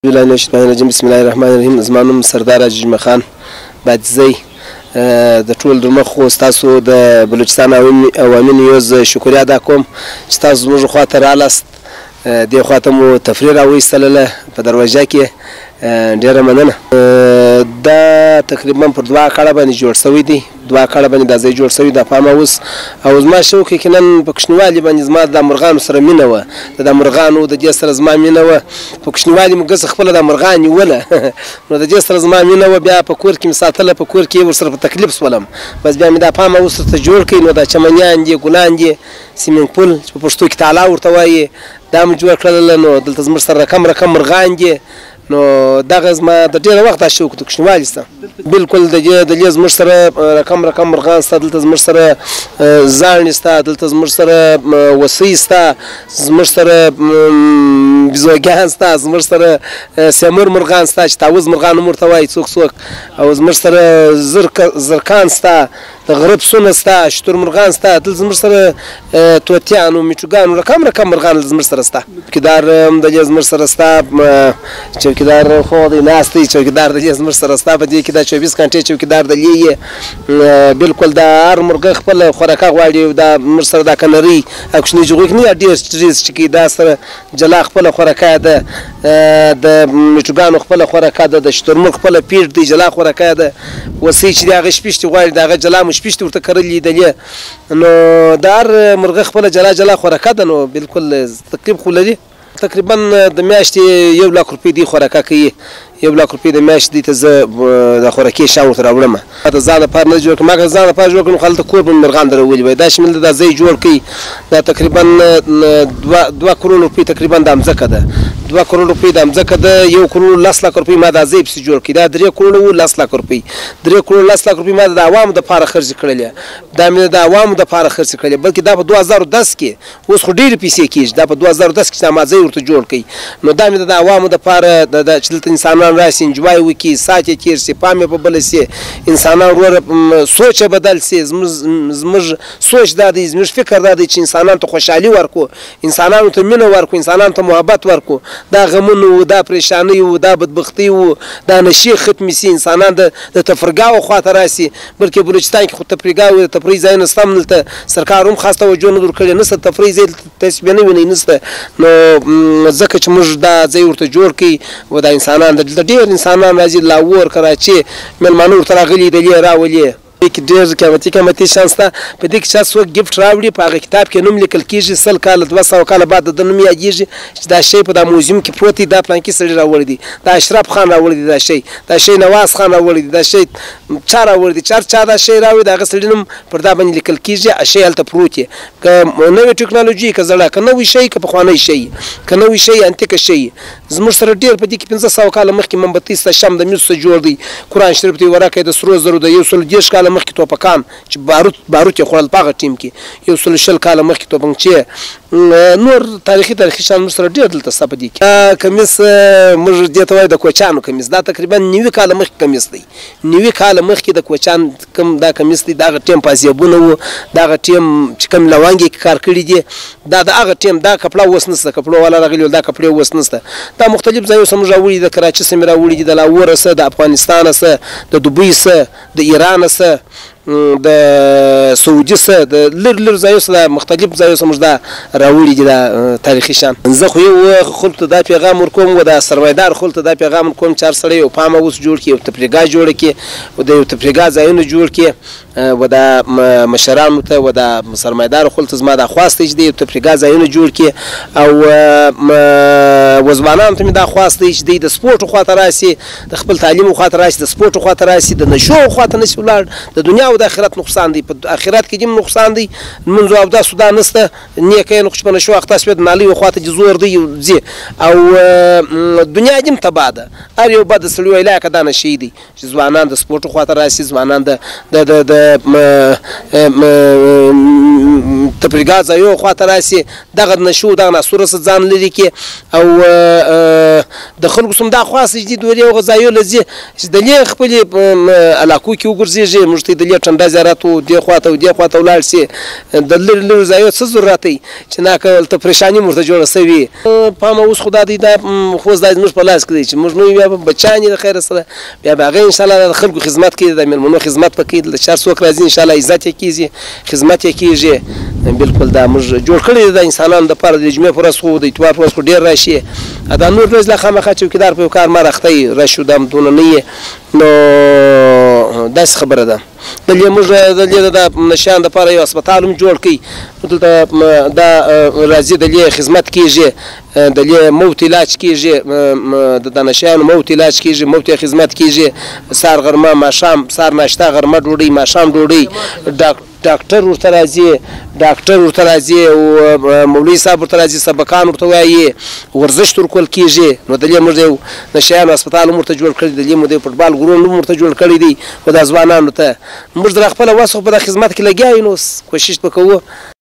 بسم الله الرحمن الرحیم. زما نوم سردار عزیز جمعه خان بادزی د ټول درمخ خو ستاسو د بلوچستان عوامي نیوز شکریه ادا کوم چې تاسو زموږ خواته رالاست. دې خواته مو تفریح راویستلله په دروازه کې، ډېره مننه. دا تقریبا پر 2 کاله باندې جوړ شوی دی، 2 کاله باندې دا ځای جوړ شوی د فارم هاوس. او زما شوق یقینا په کوچنیوالي باندې زما د مرغانو سره مینه وه، د مرغانو د دې سره زما مینه وه. په کوچنیوالي مو ګزه خپله د مرغان نیوله نو د دې سره زما مینه وه. بیا په کور کې مې ساتله، په کور کې ورسره په تکلیف شولم. بس بیا مې دا فارم هاوس ورته جوړ کړی. نو دا چمنیان دي، ګلان دي، سیمینګ پول چې په پښتو کې تالا ورته وایي، دا مې جوړ کړله. نو دلته زموږ سره رقم مرغان دي. نو دغه زما د ډېره وخت دا شوق د کوچنیوالي سته. بالکل د دې زموږ سره رقم مرغان سته، دلته زموږ سره زاڼې سته، دلته زموږ سره وسۍ سته، زموږ سره بیزوګیان سته، زموږ سره سیمور مرغان سته چې تاوز مرغان هم ورته وایي څوک، او زموږ سره زرکان سته، د غره پسونه سته، شتور مرغان سته، دلته زموږ سره طوطیانو، میټوګانو، رقم مرغان زموږ سره سته. چوکیدار هم د دې زموږ سره سته، چوکیدار خو دی ناست دی، چوکیدار د دې زموږ سره سته. په دې کې دا 24 غنټې چوکیدار د لیه. بالکل دا هر مرغه خپل خوراکه غواړي. دا موږ سره دا کنري او کوچني جغوک نه ډېر چې دا سره جلا خپل خوراکه ده، د میټوګانو خپل خوراکه ده، د شترمرغ خپل پیټ دی جلا خوراکه ده. وسۍ چې هغه شپشتي غواړي، دغه جلا مشپشتي ورته کرلې دلې. نو دا هر مرغه خپل جلا خوراکه ده. نو بالکل تقریبا خو لري تقریبا د میاشتې 1 لک روپۍ دی خوراکه کوي. 1 لک روپۍ د میاشتې دی ته زه د خوراکي شیان ورته راوړم. د ځان لپاره نه جوړ کړم، ما که ځان لپاره جوړ کړم خو هلته کور به مې مرغان درولي وای. دا شمېل دا ځای جوړ کړي. دا تقریبا 2 کروڑ روپۍ تقریبا دا مځکه ده، 2 کروڑ روپۍ دا مځکه ده. 1 کروڑ 10 لک روپۍ ما دا ځای پسې جوړ کړي. دا 3 کروڑ 10 لک روپۍ، 3 کروڑ 10 لک روپۍ ما د عوامو دپاره خرڅ کړلې. دا مې د عوامو دپاره خرڅ کړلې، بلکې دا په 2010 کې، اوس خو ډېرې پیسې کېږي، دا په 2010 کې دا ما ځای ورته جوړ کړي. نو دا مې د عوامو دپاره چې دلته انسانان راشي، انجوای وکړي، ساعت یې تېر شي، پام یې په بله شي، انسانان وروره سوچ یې بدل شي. زموږ سوچ دا دی، زموږ فکر دا دی چې انسانانو ته خوشحالي ورکړو، انسانانو ته مینه ورکړو، انسانانو ته محبت ورکړو. دا غمونه وو، دا پریشانۍ وو، دا بدبختي وو، دا نشې ختمې شي، انسانان د تفریحګاهو خواته راشي. بلکې بلوچستان کې خو تفریحګاه وو، د تفریح ځایونه شته هم دلته سرکار هم خاص توجه نه ورکړې، نشته تفریح ځای تاسې بیا نه وینئ نشته. نو ځکه چې موږ دا ځای ورته جوړ کړي و دا انسانان دلته ډېر انسانان راځي، لاهور، کراچي مېلمانه ورته راغلي دلې راولي. ډېر قیمتي شیان شته. په دې کې چا څوک ګفټ راوړي، په هغه کتاب کې نوم لیکل کېږي، 100 کاله 200 کاله بعد د ده نوم یادېږي چې دا شی په دا موزیم کې پروت دی، دا پلانکي سړي راوړی دی، دا اشرف خان راوړی دی، دا شی نواز خان راوړی دی، دا شی چا راوړی دی، چا دا شی راوړی دی، هغه سړي نوم پر دا باندې لیکل کېږي. شی هلته پروت دی. که نوې ټکنالوژي، که زړه، که نوی شی، که پخوانی شی، که نوی شی انتیکه شی. زموږ سره ډېر په دې کې 500 کاله مخکې مومبتۍ شته، شم د مسو څخه جوړ دی، قرآن شریف دی ورکه د سرو زرو د 130 کاله مخکې توپکان چې باروت یې خوړل په هغه ټیم کې، 120 کاله مخکې توپنچې. نور تاریخي شیان موږ سره ډېر دلته شته. په دې کې کمیس موږ دې ته وایو د کوچیانو کمیس. دا تقریبا 90 کاله مخکې کمیس دی، 90 کاله مخکې د کوچیان کوم دا کمیس دی. دغه ټیم پازیابونه وو، دغه ټیم چې کوم لونګې کې کار کړي دي، دا د هغه ټیم. دا کپړه اوس نشته، کپړو والا راغلي دا کپړې اوس نشته. دا مختلف ځایونه څخه موږ راوړي دي، د کراچي څخه مې راوړي دي، د لاهور څخه، د افغانستان څخه، د دوبۍ څخه، د ایران څخه، د سعودي څخه، د لږ ځایونو څخه، مختلف ځایونو څخه موږ دا راوړي دي دا تاریخي شیان. زه خو یو خلکو ته دا پیغام ورکوم، و دا سرمایدار خلکو ته دا پیغام ورکوم چې هر سړی یو فارم هاوس جوړ کړي، یو تفریحګاه جوړ کړي، و د یو تفریحګاه ځایونه جوړ کړي. و دا مشرانو ته، و دا سرمایدار خلکو ته زما دا خواست دی چې د یو تفریحګاه ځایونه جوړ کړي. او ځوانانو ته مې دا خواست دی چې دوی د سپورټو خواته راشي، د خپل تعلیم خواته راشي، د سپورټو خواته راشي، د نشو خواته نشي ولاړ. د دنیا او د آخرت نقصان دی، په آخرت کې هم نقصان دی. منځ او داسو دا نشته، نیکه نو چې په نشو اخته سپید مالی او خواته زور دی ځي، او دنیا هم تباه ده. هر یو بد سړی ویلا که دا نشي دی چې ځوانان د سپورټو خواته راشي، ځوانان د تفریحګاه ځایونو خواته راشي، دغه نشو دغه ناسوره څخه ځان لرې کړي. او د خلکو سم دا خواست چې دوی یو ځایونه ځي چې د لې خپل علاقو کې وګرځېږي، موږ ته د لې ټنډه زیارت و دې خواته او دې خواته ولاړ سي د لرې لرې ځایو څه ضرورت دی چې ناکه هلته پریشاني ورته جوړه سوي پامه اوس خو دا دی دا خو دا زموږ په لاس کې دی چې موږ نو بیا بچیان یې د خیره سره بیا به هغې انشاءالله د خلکو خدمت کوي د مېلمنو خدمت به کوي د چار څوک راځي انشاءالله عزت یې کېږي خدمت یې کېږي بلکل دا موږ جوړ کړی دی د انسانانو دپاره د جمعې په ورځ خو د اتوار په ورځ خو ډېر راشي دا نور ورځ لا خامخا چوکیدار په یو کار ما راخته یي راشو دا دونه نه یې نو داسې خبره ده دلته موږ د نشیانو دپاره یو هسپتال هم جوړ کړي دلته دا راځي دلته خدمت کېږي دلته مفت علاج کېږي د نشیانو مفت علاج کېږي مفت خدمت کېږي سهار غرمه ماښام سهار ناشته غرمه ډوډۍ ماښام ډوډۍ ډاکټر ورته راځي او مولوي صاحب ورته راځي سبقان ورته وایي ورزش ورکول کېږي نو دلته موږ یو نشیانو هسپتال هم ورته جوړ کړی دلته موږ د فوټبال ګراونډ هم ورته جوړ کړی دی خو دا ځوانانو ته موږ د خپله وس په خدمت کې لګیا یو نو کوشش به کوو